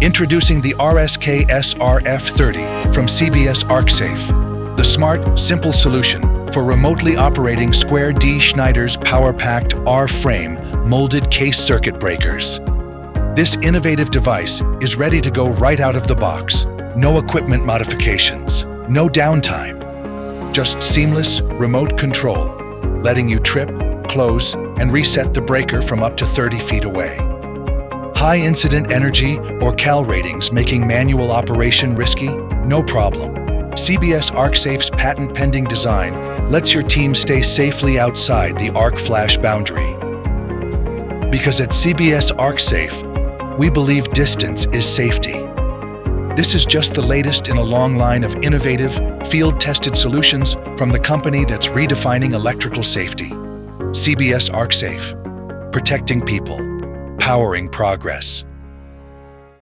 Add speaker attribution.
Speaker 1: Introducing the RSK-SRF30 from CBS ArcSafe, the smart, simple solution for remotely operating square D Schneider's PowerPacT R frame molded case circuit breakers. This innovative device is ready to go right out of the box. No equipment modifications, no downtime, just seamless remote control, letting you trip, close, and reset the breaker from up to 30 feet away. High incident energy or cal ratings making manual operation risky? No problem. CBS ArcSafe's patent-pending design lets your team stay safely outside the arc flash boundary. Because at CBS ArcSafe, we believe distance is safety. This is just the latest in a long line of innovative, field-tested solutions from the company that's redefining electrical safety. CBS ArcSafe, protecting people, powering progress.